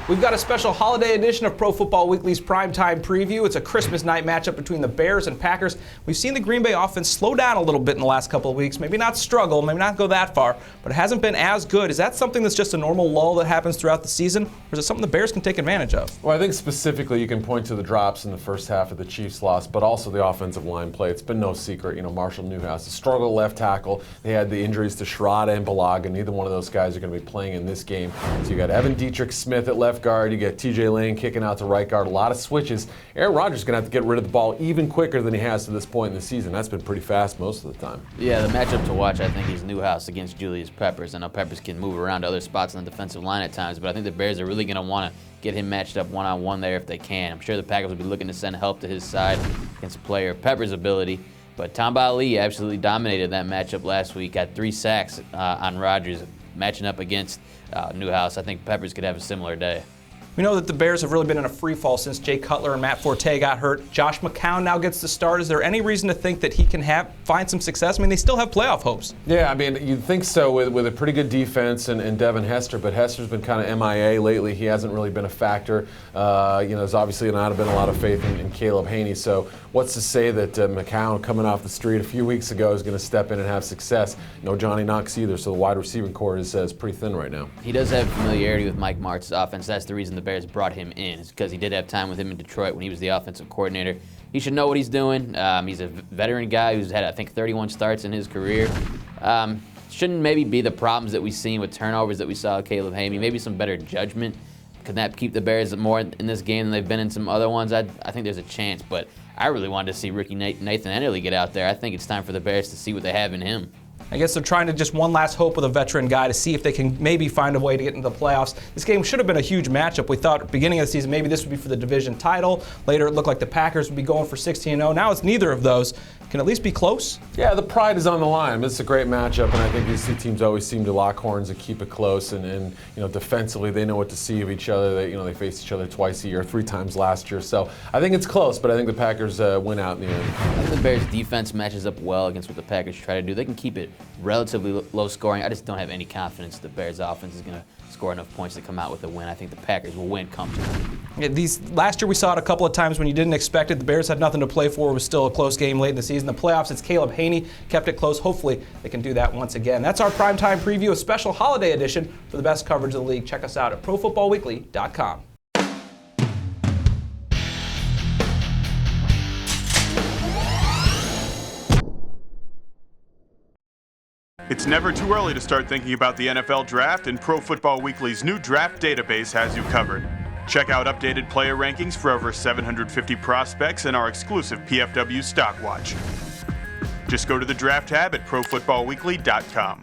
We've got a special holiday edition of Pro Football Weekly's Primetime Preview. It's a Christmas night matchup between the Bears and Packers. We've seen the Green Bay offense slow down a little bit in the last couple of weeks. Maybe not struggle, maybe not go that far, but it hasn't been as good. Is that something that's just a normal lull that happens throughout the season, or is it something the Bears can take advantage of? Well, I think specifically you can point to the drops in the first half of the Chiefs' loss, but also the offensive line play. It's been no secret. Marshall Newhouse, the struggle left tackle. They had the injuries to Sherrod and Balaga. Neither one of those guys are going to be playing in this game. So you got Evan Dietrich Smith at left guard. You got TJ Lane kicking out to right guard. A lot of switches. Aaron Rodgers is going to have to get rid of the ball even quicker than he has to this point in the season. That's been pretty fast most of the time. Yeah, the matchup to watch, I think, is Newhouse against Julius Peppers. I know Peppers can move around to other spots on the defensive line at times, but I think the Bears are really going to want to get him matched up one-on-one there if they can. I'm sure the Packers will be looking to send help to his side against a player of Peppers' ability. But Tamba Ali absolutely dominated that matchup last week. Got 3 sacks on Rodgers, matching up against Newhouse. I think Peppers could have a similar day. We know that the Bears have really been in a free fall since Jay Cutler and Matt Forte got hurt. Josh McCown now gets the start. Is there any reason to think that he can find some success? I mean, they still have playoff hopes. Yeah, I mean, you'd think so with a pretty good defense and Devin Hester, but Hester's been kind of MIA lately. He hasn't really been a factor. There's obviously not been a lot of faith in Caleb Haney. So what's to say that McCown, coming off the street a few weeks ago, is going to step in and have success? No Johnny Knox either, so the wide receiving core is pretty thin right now. He does have familiarity with Mike Martz's offense. That's the reason the Bears brought him in. It's because he did have time with him in Detroit when he was the offensive coordinator. He should know what he's doing. He's a veteran guy who's had, I think, 31 starts in his career. Shouldn't maybe be the problems that we've seen with turnovers that we saw with Caleb Haney. Maybe some better judgment. Could that keep the Bears more in this game than they've been in some other ones? I think there's a chance, but I really wanted to see Ricky Nathan Enderle get out there. I think it's time for the Bears to see what they have in him. I guess they're trying to just one last hope with a veteran guy to see if they can maybe find a way to get into the playoffs. This game should have been a huge matchup. We thought at the beginning of the season maybe this would be for the division title. Later it looked like the Packers would be going for 16-0. Now it's neither of those. Can at least be close? Yeah, the pride is on the line. It's a great matchup, and I think these two teams always seem to lock horns and keep it close. And defensively, they know what to see of each other. They face each other twice a year, 3 times last year. So I think it's close, but I think the Packers win out in the end. I think the Bears' defense matches up well against what the Packers try to do. They can keep it relatively low scoring. I just don't have any confidence the Bears' offense is going to score enough points to come out with a win. I think the Packers will win comfortably. Yeah, last year we saw it a couple of times when you didn't expect it. The Bears had nothing to play for. It was still a close game late in the season. The playoffs, it's Caleb Haney, kept it close. Hopefully they can do that once again. That's our primetime preview, a special holiday edition for the best coverage of the league. Check us out at ProFootballWeekly.com. It's never too early to start thinking about the NFL Draft, and Pro Football Weekly's new draft database has you covered. Check out updated player rankings for over 750 prospects and our exclusive PFW Stock Watch. Just go to the Draft tab at ProFootballWeekly.com.